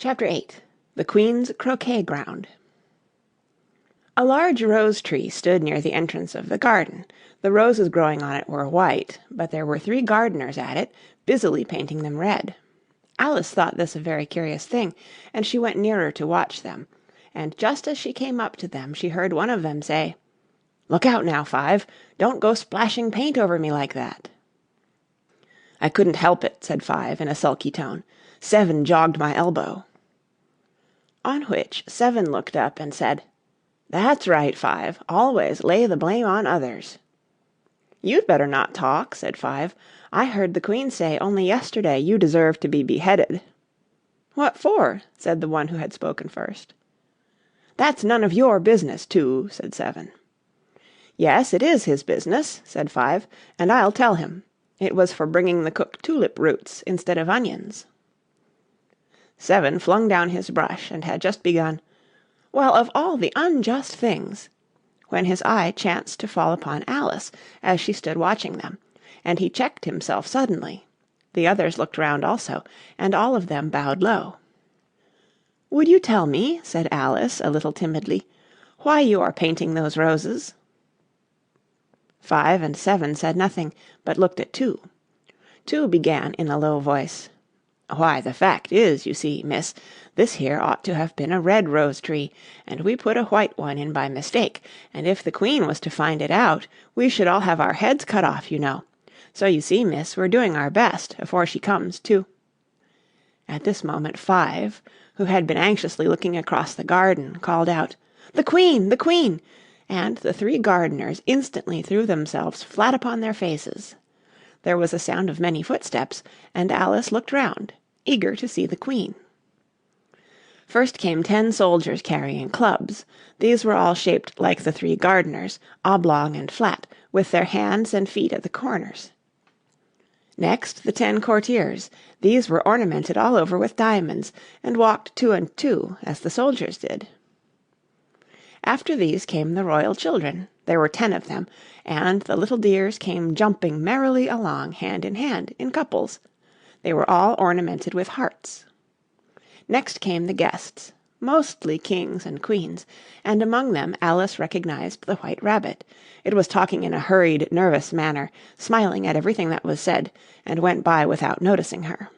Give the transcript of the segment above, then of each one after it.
Chapter 8. The Queen's Croquet Ground. A large rose tree stood near the entrance of the garden. The roses growing on it were white, but there were 3 gardeners at it, busily painting them red. Alice thought this a very curious thing, and she went nearer to watch them, and just as she came up to them she heard one of them say, "Look out now, Five, don't go splashing paint over me like that." "I couldn't help it," said Five in a sulky tone. "Seven jogged my elbow." On which Seven looked up and said, "That's right, Five, always lay the blame on others." "You'd better not talk," said Five. "I heard the Queen say only yesterday you deserved to be beheaded." "What for?" said the one who had spoken first. "That's none of your business, Two," said Seven. "Yes, it is his business," said Five, "and I'll tell him. It was for bringing the cooked tulip roots instead of onions." Seven flung down his brush and had just begun, "Well, of all the unjust things," when his eye chanced to fall upon Alice as she stood watching them, and he checked himself suddenly. The others looked round also, and all of them bowed low. "Would you tell me," said Alice a little timidly, "why you are painting those roses?" Five and Seven said nothing, but looked at Two. Two began in a low voice, "Why, the fact is, you see, miss, this here ought to have been a red rose tree, and we put a white one in by mistake, and if the Queen was to find it out, we should all have our heads cut off, you know. So you see, miss, we're doing our best, afore she comes to." At this moment Five, who had been anxiously looking across the garden, called out, "The Queen! The Queen!" and the 3 gardeners instantly threw themselves flat upon their faces. There was a sound of many footsteps, and Alice looked round, eager to see the Queen. First came 10 soldiers carrying clubs. These were all shaped like the 3 gardeners, oblong and flat, with their hands and feet at the corners. Next the 10 courtiers. These were ornamented all over with diamonds, and walked 2 and 2, as the soldiers did. After these came the royal children. There were 10 of them, and the little dears came jumping merrily along hand in hand, in couples. They were all ornamented with hearts. Next came the guests, mostly kings and queens, and among them Alice recognized the White Rabbit. It was talking in a hurried, nervous manner, smiling at everything that was said, and went by without noticing her.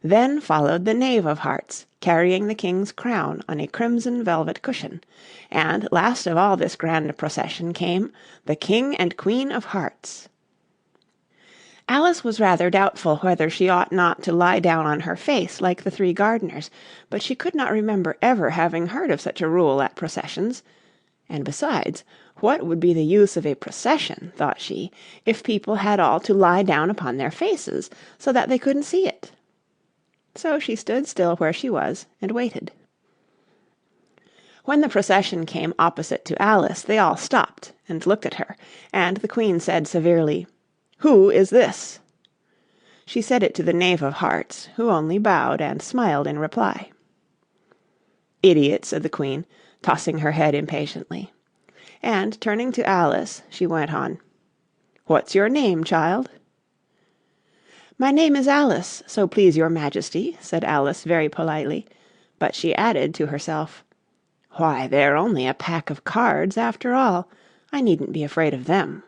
Then followed the Knave of Hearts, carrying the king's crown on a crimson velvet cushion, and last of all this grand procession came the King and Queen of Hearts. Alice was rather doubtful whether she ought not to lie down on her face like the 3 gardeners, but she could not remember ever having heard of such a rule at processions, and besides, what would be the use of a procession, thought she, if people had all to lie down upon their faces, so that they couldn't see it? So she stood still where she was and waited. When the procession came opposite to Alice, they all stopped and looked at her, and the Queen said severely, "Who is this?" She said it to the Knave of Hearts, who only bowed and smiled in reply. "Idiot," said the Queen, tossing her head impatiently. And turning to Alice, she went on, "What's your name, child?" "My name is Alice, so please your Majesty," said Alice very politely, but she added to herself, "Why, they're only a pack of cards, after all. I needn't be afraid of them."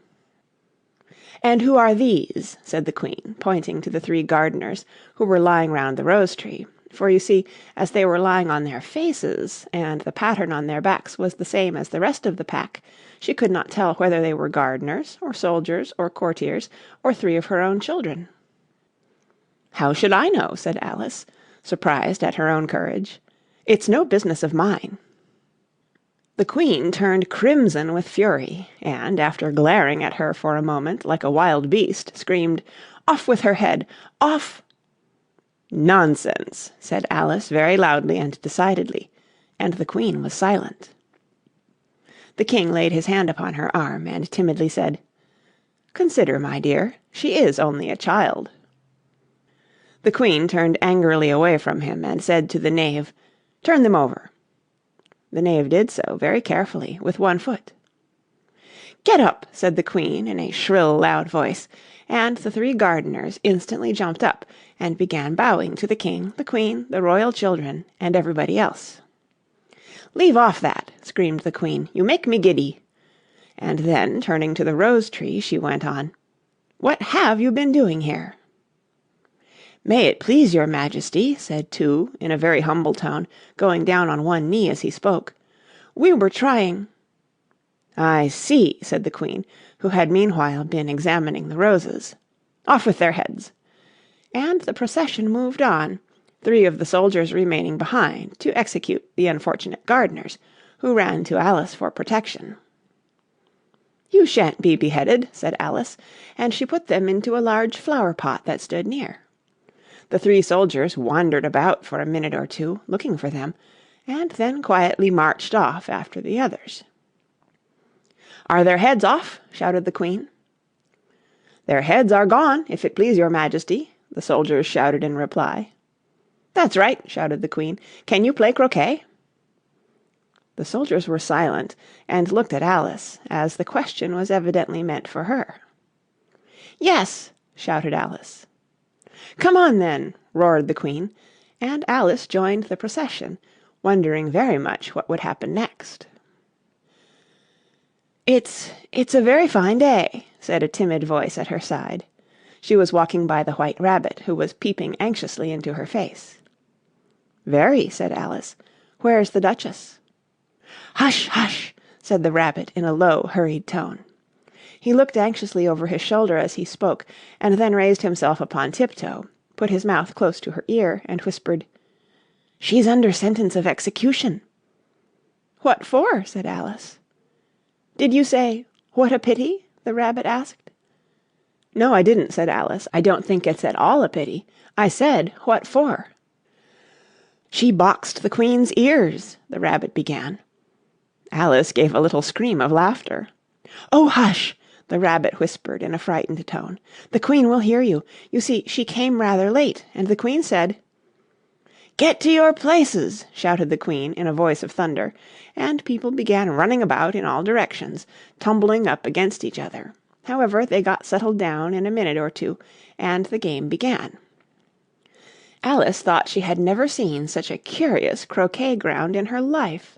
"And who are these?" said the Queen, pointing to the 3 gardeners, who were lying round the rose tree, for you see, as they were lying on their faces, and the pattern on their backs was the same as the rest of the pack, she could not tell whether they were gardeners, or soldiers, or courtiers, or 3 of her own children. "How should I know?" said Alice, surprised at her own courage. "It's no business of mine." The Queen turned crimson with fury, and, after glaring at her for a moment like a wild beast, screamed, "Off with her head! Off!" "Nonsense!" said Alice very loudly and decidedly, and the Queen was silent. The King laid his hand upon her arm, and timidly said, "Consider, my dear, she is only a child." The Queen turned angrily away from him, and said to the Knave, "Turn them over." The Knave did so, very carefully, with one foot. "Get up!" said the Queen in a shrill, loud voice, and the 3 gardeners instantly jumped up and began bowing to the King, the Queen, the royal children, and everybody else. "Leave off that!" screamed the Queen. "You make me giddy." And then, turning to the rose tree, she went on, "What have you been doing here?" "May it please your Majesty," said Two, in a very humble tone, going down on one knee as he spoke, "we were trying—" "I see," said the Queen, who had meanwhile been examining the roses. "Off with their heads." And the procession moved on, 3 of the soldiers remaining behind to execute the unfortunate gardeners, who ran to Alice for protection. "You shan't be beheaded," said Alice, and she put them into a large flower pot that stood near. The 3 soldiers wandered about for a minute or two, looking for them, and then quietly marched off after the others. "Are their heads off?" shouted the Queen. "Their heads are gone, if it please your Majesty," the soldiers shouted in reply. "That's right," shouted the Queen. "Can you play croquet?" The soldiers were silent, and looked at Alice, as the question was evidently meant for her. "Yes," shouted Alice. "Come on, then," roared the Queen, and Alice joined the procession, wondering very much what would happen next. It's a very fine day," said a timid voice at her side. She was walking by the White Rabbit, who was peeping anxiously into her face. "Very," said Alice. "Where's the Duchess?" "Hush, hush!" said the Rabbit in a low, hurried tone. He looked anxiously over his shoulder as he spoke, and then raised himself upon tiptoe, put his mouth close to her ear, and whispered, "She's under sentence of execution." "What for?" said Alice. "Did you say, 'What a pity'?" the Rabbit asked. "No, I didn't," said Alice. "I don't think it's at all a pity. I said, 'What for?'" "She boxed the Queen's ears," the Rabbit began. Alice gave a little scream of laughter. "Oh, hush!" the Rabbit whispered in a frightened tone. "The Queen will hear you. You see, she came rather late, and the Queen said—" "Get to your places!" shouted the Queen in a voice of thunder, and people began running about in all directions, tumbling up against each other. However, they got settled down in a minute or two, and the game began. Alice thought she had never seen such a curious croquet ground in her life.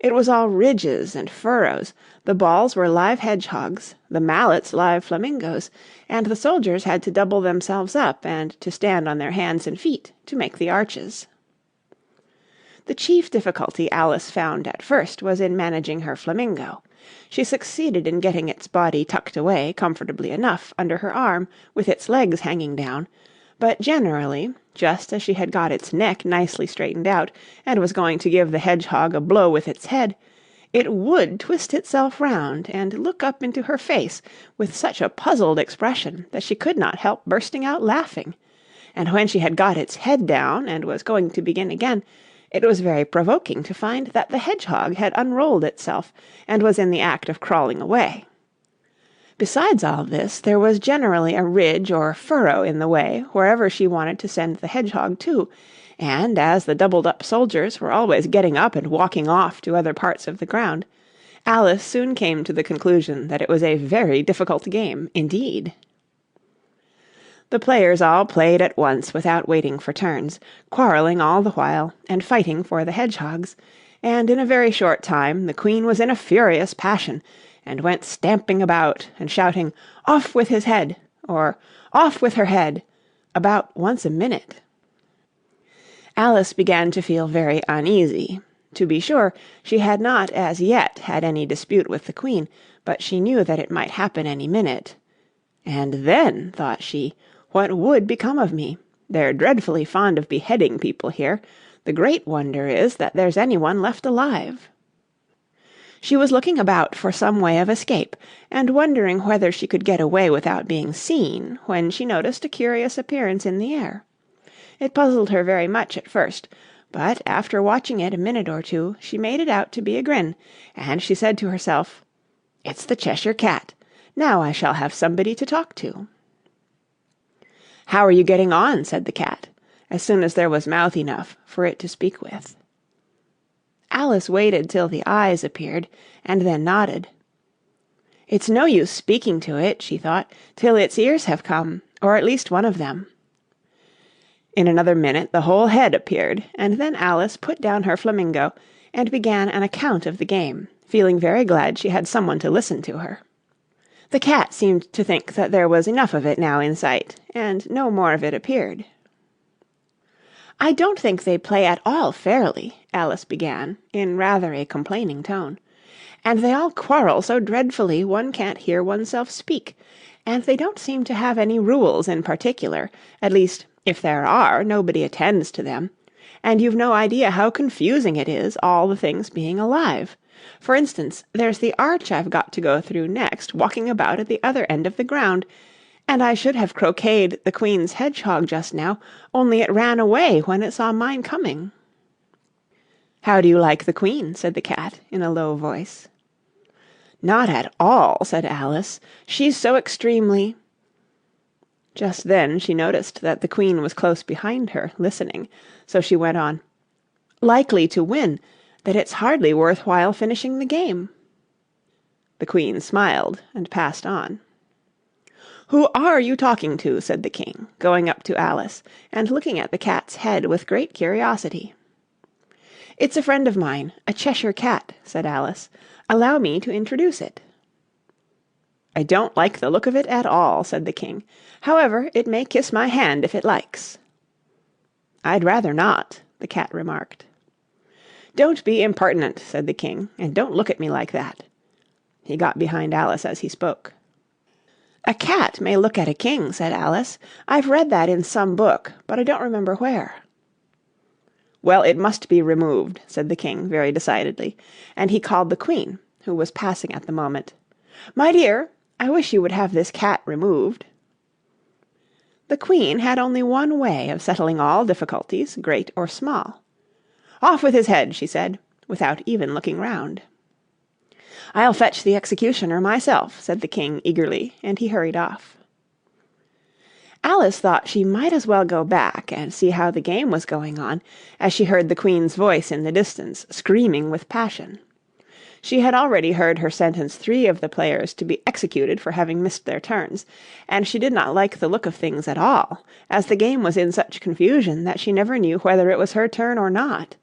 It was all ridges and furrows, the balls were live hedgehogs, the mallets live flamingos, and the soldiers had to double themselves up and to stand on their hands and feet to make the arches. The chief difficulty Alice found at first was in managing her flamingo. She succeeded in getting its body tucked away comfortably enough under her arm with its legs hanging down, but generally, just as she had got its neck nicely straightened out and was going to give the hedgehog a blow with its head, it would twist itself round and look up into her face with such a puzzled expression that she could not help bursting out laughing, and when she had got its head down and was going to begin again, it was very provoking to find that the hedgehog had unrolled itself and was in the act of crawling away. Besides all this, there was generally a ridge or furrow in the way wherever she wanted to send the hedgehog to, and as the doubled-up soldiers were always getting up and walking off to other parts of the ground, Alice soon came to the conclusion that it was a very difficult game indeed. The players all played at once without waiting for turns, quarrelling all the while, and fighting for the hedgehogs, and in a very short time the Queen was in a furious passion, and went stamping about and shouting, "Off with his head!" or "Off with her head!" about once a minute. Alice began to feel very uneasy. To be sure, she had not as yet had any dispute with the Queen, but she knew that it might happen any minute. "And then," thought she, "what would become of me? They're dreadfully fond of beheading people here. The great wonder is that there's anyone left alive." She was looking about for some way of escape, and wondering whether she could get away without being seen, when she noticed a curious appearance in the air. It puzzled her very much at first, but after watching it a minute or two, she made it out to be a grin, and she said to herself, "It's the Cheshire Cat. Now I shall have somebody to talk to." "How are you getting on?" said the cat, as soon as there was mouth enough for it to speak with. Alice waited till the eyes appeared, and then nodded. "It's no use speaking to it," she thought, "till its ears have come, or at least one of them." In another minute the whole head appeared, and then Alice put down her flamingo and began an account of the game, feeling very glad she had someone to listen to her. The cat seemed to think that there was enough of it now in sight, and no more of it appeared. "I don't think they play at all fairly," Alice began, in rather a complaining tone. "And they all quarrel so dreadfully one can't hear oneself speak. And they don't seem to have any rules in particular. At least, if there are, nobody attends to them. And you've no idea how confusing it is, all the things being alive. For instance, there's the arch I've got to go through next, walking about at the other end of the ground. And I should have croqueted the Queen's hedgehog just now, only it ran away when it saw mine coming." "How do you like the Queen?" said the cat, in a low voice. "Not at all," said Alice. "She's so extremely—" Just then she noticed that the Queen was close behind her, listening, so she went on, "likely to win, that it's hardly worth while finishing the game." The Queen smiled and passed on. "Who are you talking to?" said the King, going up to Alice and looking at the cat's head with great curiosity. "It's a friend of mine, a Cheshire Cat," said Alice. "Allow me to introduce it." "I don't like the look of it at all," said the King. "However, it may kiss my hand if it likes." "I'd rather not," the cat remarked. "Don't be impertinent," said the King, "and don't look at me like that." He got behind Alice as he spoke. "A cat may look at a king," said Alice. "I've read that in some book, but I don't remember where." "Well, it must be removed," said the King very decidedly, and he called the Queen, who was passing at the moment. "My dear, I wish you would have this cat removed." The Queen had only one way of settling all difficulties, great or small. "Off with his head," she said, without even looking round. "I'll fetch the executioner myself," said the King eagerly, and he hurried off. Alice thought she might as well go back and see how the game was going on, as she heard the Queen's voice in the distance, screaming with passion. She had already heard her sentence 3 of the players to be executed for having missed their turns, and she did not like the look of things at all, as the game was in such confusion that she never knew whether it was her turn or not.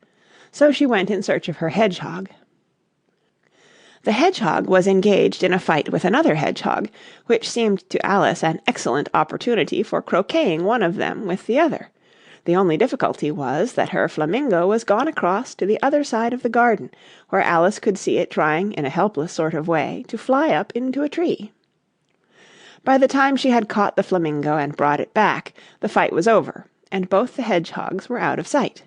So she went in search of her hedgehog. The hedgehog was engaged in a fight with another hedgehog, which seemed to Alice an excellent opportunity for croqueting one of them with the other. The only difficulty was that her flamingo was gone across to the other side of the garden, where Alice could see it trying in a helpless sort of way to fly up into a tree. By the time she had caught the flamingo and brought it back, the fight was over, and both the hedgehogs were out of sight.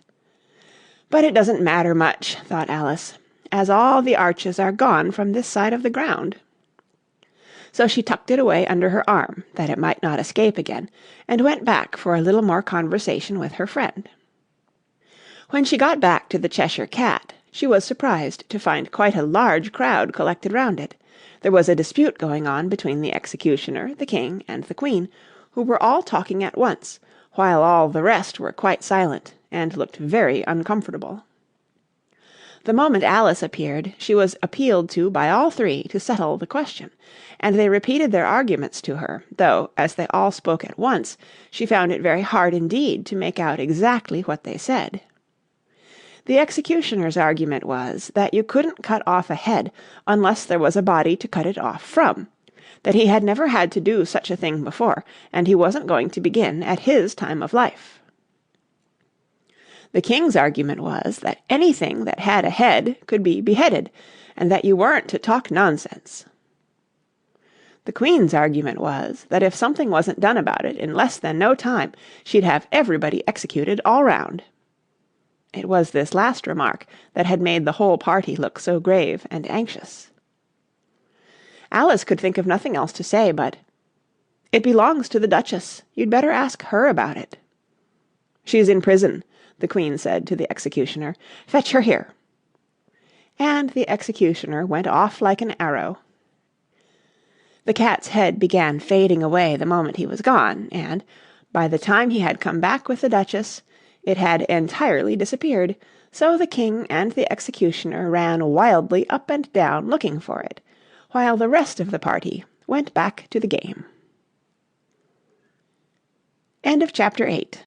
"But it doesn't matter much," thought Alice, "as all the arches are gone from this side of the ground." So she tucked it away under her arm, that it might not escape again, and went back for a little more conversation with her friend. When she got back to the Cheshire Cat, she was surprised to find quite a large crowd collected round it. There was a dispute going on between the executioner, the King, and the Queen, who were all talking at once, while all the rest were quite silent, and looked very uncomfortable. The moment Alice appeared, she was appealed to by all 3 to settle the question, and they repeated their arguments to her, though, as they all spoke at once, she found it very hard indeed to make out exactly what they said. The executioner's argument was that you couldn't cut off a head unless there was a body to cut it off from, that he had never had to do such a thing before, and he wasn't going to begin at his time of life. The King's argument was that anything that had a head could be beheaded, and that you weren't to talk nonsense. The Queen's argument was that if something wasn't done about it in less than no time, she'd have everybody executed all round. It was this last remark that had made the whole party look so grave and anxious. Alice could think of nothing else to say but, "It belongs to the Duchess. You'd better ask her about it." "She's in prison," the Queen said to the executioner. "Fetch her here." And the executioner went off like an arrow. The cat's head began fading away the moment he was gone, and, by the time he had come back with the Duchess, it had entirely disappeared, so the King and the executioner ran wildly up and down looking for it, while the rest of the party went back to the game. End of Chapter 8.